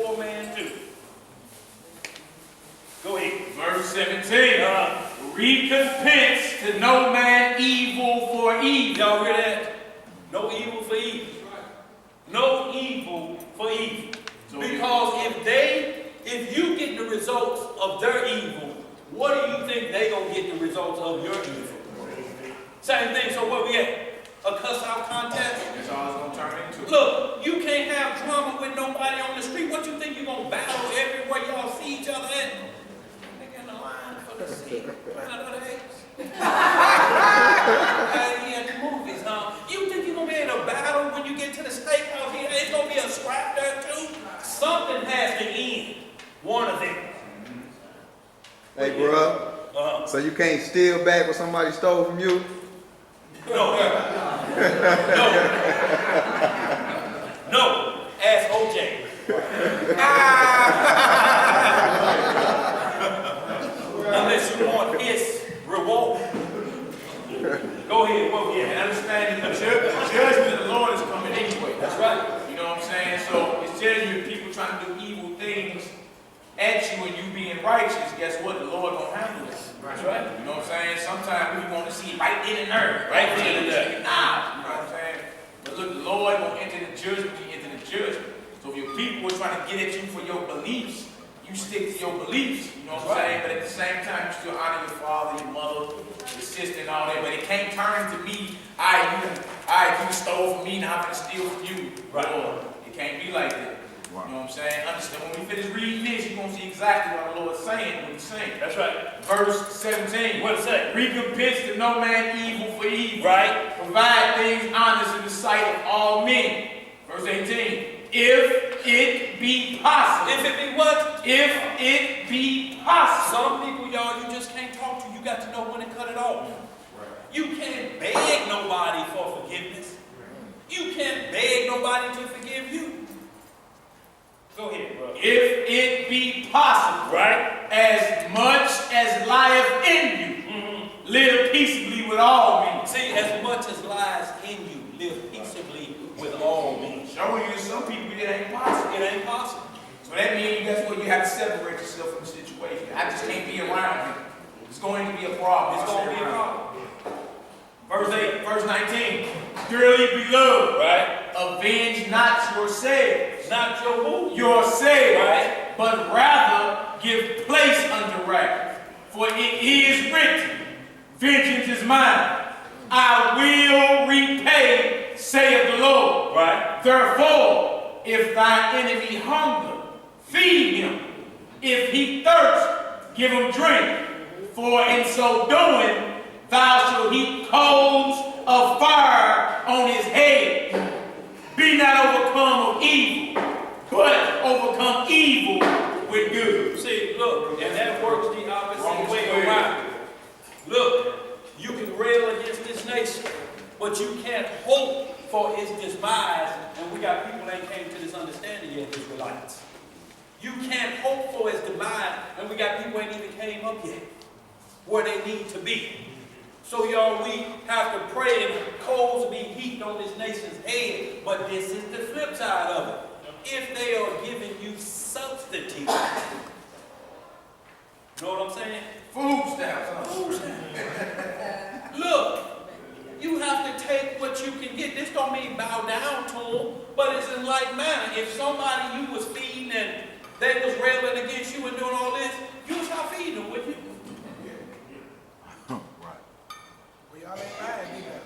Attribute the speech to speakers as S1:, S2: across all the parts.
S1: poor man too. Go ahead.
S2: Verse 17. Recompense to no man evil for evil.
S1: Y'all hear that? No evil for evil. No evil for evil.
S2: So
S1: because if you get the results of their evil, what do you think they gonna get the results of your evil? Same thing. So what we at? A cuss out contest?
S2: That's all it's gonna turn into.
S1: Look, you can't have drama with nobody on the street. What you think you gonna battle everywhere y'all see each other at? Nigga in the line for the seat. Round of the eggs. At the movies, huh? You think you gonna be in a battle when you get to the steakhouse here? It's gonna be a scrap there too. Something has to end. One of them.
S3: Hey, bro. So you can't steal back what somebody stole from you?
S1: No. No. Ask OJ. Unless you want his reward. Go ahead. Well,
S2: And understanding the judgment of the Lord is coming anyway.
S1: That's right.
S2: You know what I'm saying? So it's telling you if people trying to do evil things at you and you being righteous, guess what? The Lord gonna handle this.
S1: That's right.
S2: You know what I'm saying? Sometimes we want to see it right in and there.
S1: Right in and there.
S2: You know what I'm saying? But look, the Lord gonna enter the judgment, he enter the judgment. So if your people are trying to get at you for your beliefs, you stick to your beliefs. You know what I'm saying? But at the same time, you still honor your father, your mother, your sister, and all that. But it can't turn to me, you stole from me, now I'm gonna steal from you.
S1: Right.
S2: Lord, it can't be like that. You know what I'm saying? Understand, when we finish reading this, you're going to see exactly what the Lord's saying when he's saying.
S1: That's right.
S2: Verse 17.
S1: What it say?
S2: Recompense to no man evil for evil.
S1: Right.
S2: Provide things honest in the sight of all men. Verse 18. If it be possible.
S1: If it be what?
S2: If it be possible.
S1: Some people, y'all, you just can't talk to. You got to know when to cut it off. You can't beg nobody for forgiveness. You can't beg nobody to forgive you. Go ahead, bro.
S2: If it be possible,
S1: Right?
S2: as much as lieth in you, live peaceably with all men.
S1: See, as much as lies in you, live peaceably with all men.
S2: Showing you some people it ain't possible.
S1: It ain't possible.
S2: So that means that's where you have to separate yourself from the situation. I just can't be around you. It's going to be a problem.
S1: It's going to be a problem.
S2: Verse 8, verse 19. Dearly beloved,
S1: Right?
S2: avenge not yourselves,
S1: Not your move.
S2: yourselves,
S1: Right.
S2: but rather give place unto wrath. For it is written, vengeance is mine. I will repay, saith the Lord.
S1: Right?
S2: Therefore, if thy enemy hunger, feed him. If he thirst, give him drink. For in so doing, thou shalt heap coals of fire on his head. Be not overcome of evil, but overcome evil with good.
S1: See, look, and that works the opposite
S2: Wrong
S1: way
S2: way.
S1: around. Look, you can rail against this nation, but you can't hope for its demise. And we got people that ain't came to this understanding yet, Israelites. You can't hope for its demise, and we got people that ain't even came up yet where they need to be. So y'all, we have to pray and coals be heaped on this nation's head. But this is the flip side of it. If they are giving you substitutes, know what I'm saying?
S2: Food stamps.
S1: Food stamps. Look, you have to take what you can get. This don't mean bow down to them, but it's in like manner. If somebody you was feeding and they was railing against you and doing all this, you would stop feeding them, wouldn't you?
S4: Y'all ain't lying either.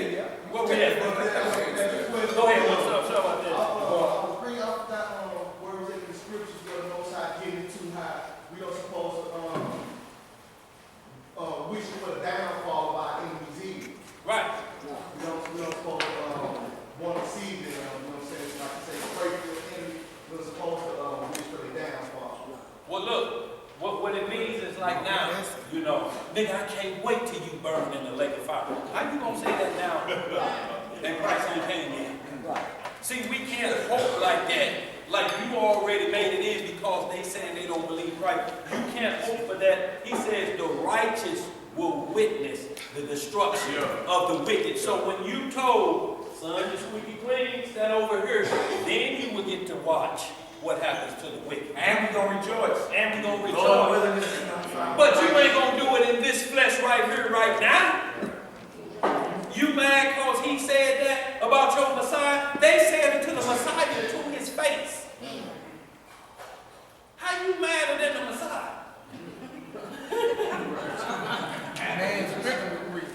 S1: Yeah. What we at? Go ahead. What's up? Show about this.
S4: I was bringing up that where it's in the scriptures where the Most High getting too high. We don't supposed to wish for the downfall of our enemies evil.
S1: Right.
S4: We don't supposed to want to see them. You know what I'm saying? Like I say, pray for your enemy. We're supposed to wish for the downfall.
S1: Well, look. What it means is like now, you know, nigga, I can't wait till you burn in the lake of fire. How you gonna say that now? And Christ ain't came in. See, we can't hope like that. Like you already made it in because they saying they don't believe Christ. You can't hope for that. He says the righteous will witness the destruction of the wicked. So when you told, son, you squeaky clean, stand over here, then you will get to watch what happens.
S2: gonna rejoice.
S1: And we're going to
S2: Lord
S1: rejoice.
S2: willing, this is gonna find.
S1: But you ain't going to do it in this flesh right here, right now. You mad because he said that about your Messiah? They said it to the Messiah to his face. How you madder than the Messiah?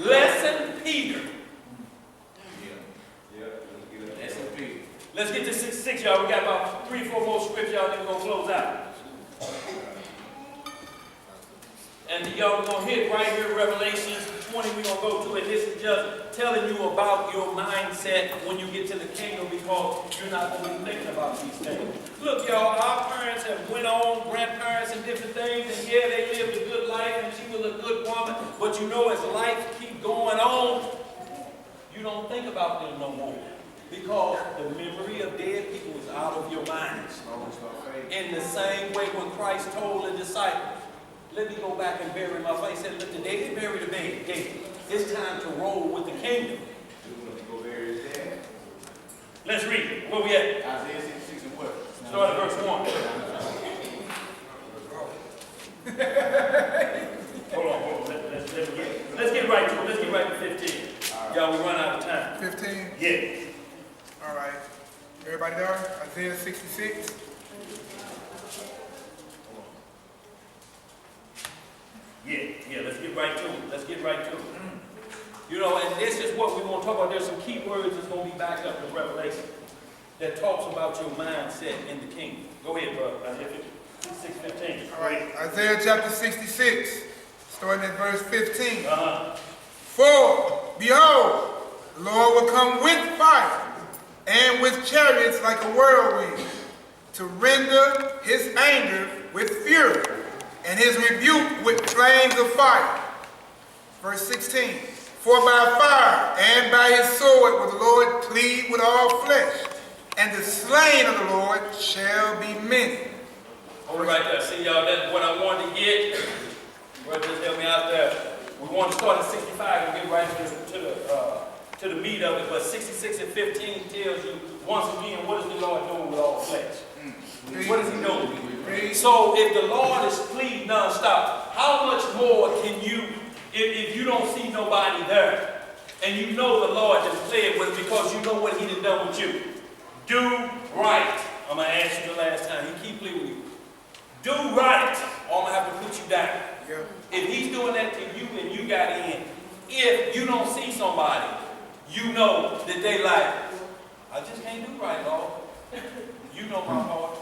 S1: Lesson Peter.
S2: Lesson Peter.
S1: Let's get to 66, y'all. We got about 3 or 4 more scripts, y'all. Then we're going to close out. And y'all, we're going to hit right here, Revelations 20. We're going to go to it. This is just telling you about your mindset when you get to the kingdom, because you're not going to be thinking about these things. Look, y'all, our parents have went on, grandparents and different things, and yeah, they lived a good life, and she was a good woman. But you know, as life keep going on, you don't think about them no more. Because the memory of dead people is out of your minds. In the same way when Christ told the disciples, let me go back and bury my face. He said, look, today they buried the baby. It's time to roll with the kingdom. Let's read it. Where we at?
S2: Isaiah 66 and what?
S1: Start at verse 1. Hold on. Let's get right to it. Let's get right to 15. Y'all, we run out of time.
S5: 15?
S1: Yeah.
S5: All right. Everybody there? Isaiah 66.
S1: Yeah, let's get right to it. Let's get right to it. You know, and this is what we want to talk about. There's some key words that's going to be backed up in Revelation that talks about your mindset in the kingdom. Go ahead, bro. Isaiah 66:15.
S5: All right. Isaiah chapter 66, starting at verse 15.
S1: Uh-huh.
S5: For, behold, the Lord will come with fire and with chariots like a whirlwind, to render his anger with fury and his rebuke with flames of fire. Verse 16. For by fire and by his sword will the Lord plead with all flesh, and the slain of the Lord shall be many.
S1: Hold it right there. See, y'all, that's what I wanted to get. Brother, just help me out there. We want to start at 65 and get right to the meat of it. But 66 and 15 tells you, once again, what is the Lord doing with all flesh? What is he doing? So if the Lord is pleading nonstop, how much more can you, if you don't see nobody there, and you know the Lord just played with it because you know what he done done with you? Do right. I'm going to ask you the last time. He keep pleading with you. Do right, or I'm going to have to put you down.
S5: Yeah.
S1: If he's doing that to you and you got in, if you don't see somebody, you know that they like, I just can't do right, Lord. You know my heart.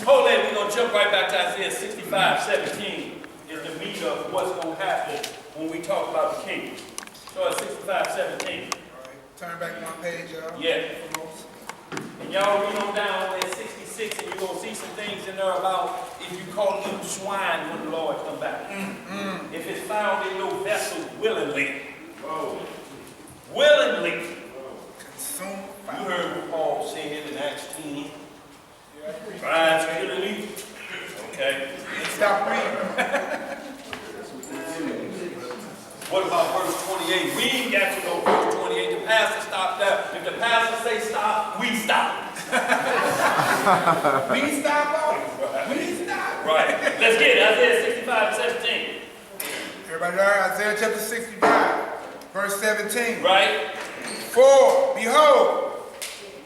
S1: Hold that, we're going to jump right back to Isaiah 65:17 is the meat of what's going to happen when we talk about the kingdom. So at 65:17.
S5: All right. Turn back one page, y'all.
S1: Yeah. And y'all read on down at 66 and you're going to see some things in there about if you call them swine when the Lord come back. If it's found in your vessel willingly. Willingly.
S5: Consume
S1: You
S5: fire.
S1: heard what Paul said in Acts 10. Rise willingly. Okay.
S5: Stop reading.
S1: What about verse 28? We ain't got to know verse 28. The pastor stopped there. If the pastor say stop, we stop.
S5: We stop. We stop.
S1: Right. Let's get it. Isaiah 65:17.
S5: Everybody there? Isaiah chapter 65, verse 17.
S1: Right?
S5: For, behold,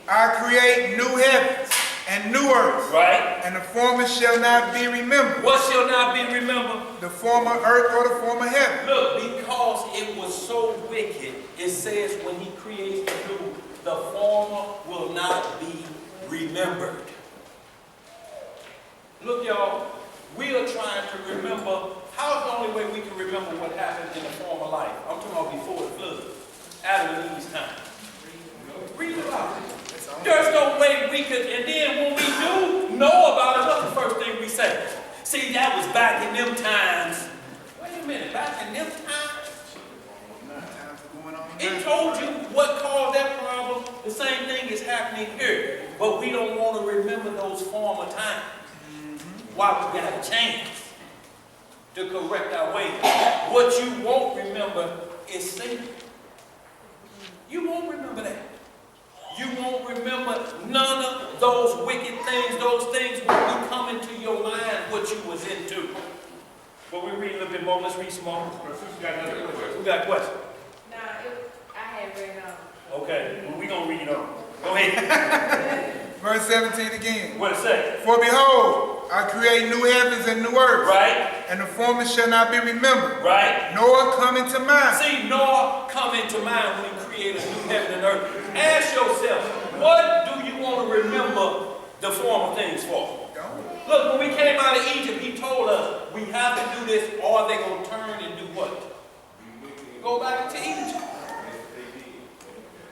S5: I create new heavens and new earth,
S1: Right?
S5: and the former shall not be remembered,
S1: What shall not be remembered?
S5: the former earth or the former heaven.
S1: Look, because it was so wicked, it says when he creates the new, the former will not be remembered. Look, y'all, we are trying to remember. How's the only way we can remember what happened in the former life? I'm talking about before the flood, Adam and Eve's time. Read about it. There's no way we could, and then when we do know about it, what's the first thing we say? See, that was back in them times. Wait a minute, back in them times? It told you what caused that problem. The same thing is happening here. But we don't want to remember those former times. Why we got a chance to correct our ways. What you won't remember is sin. You won't remember that. You won't won't remember none of those wicked things. Those things will come into your mind what you was into. Well, we read a little bit more. Let's read some more. Who got a question?
S6: No, I had read on.
S1: Okay, well, we're going to read on. Go ahead.
S5: Verse 17 again.
S1: What it say?
S5: For behold, I create new heavens and new earth.
S1: Right.
S5: And the former shall not be remembered.
S1: Right.
S5: Nor come into mind.
S1: See, nor come into mind when he created a new heaven and earth. Ask yourself, what do you want to remember the former things for? Look, when we came out of Egypt, he told us we have to do this or they're going to turn and do what? Go back to Egypt.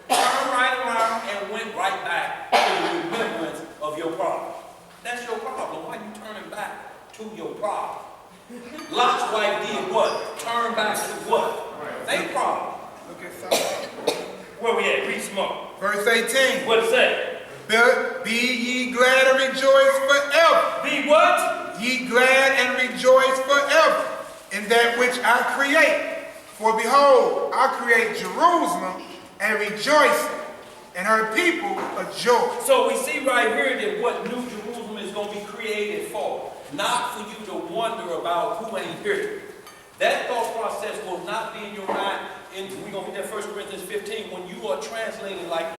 S1: Turned right around and went right back to the remembrance of your problem. That's your problem. Why are you turning back to your problem? Lot's wife did what? Turn back to what? They problem.
S5: Look at Sabbath.
S1: Where we at? Read some more.
S5: Verse 18.
S1: What it say?
S5: Be ye glad and rejoice forever.
S1: Be what?
S5: Ye glad and rejoice forever in that which I create. For behold, I create Jerusalem and rejoicing, and her people a joy.
S1: So we see right here that what New Jerusalem is going to be created for. Not for you to wonder about who ain't here. That thought process will not be in your mind. And we're going to get that 1 Corinthians 15 when you are translating like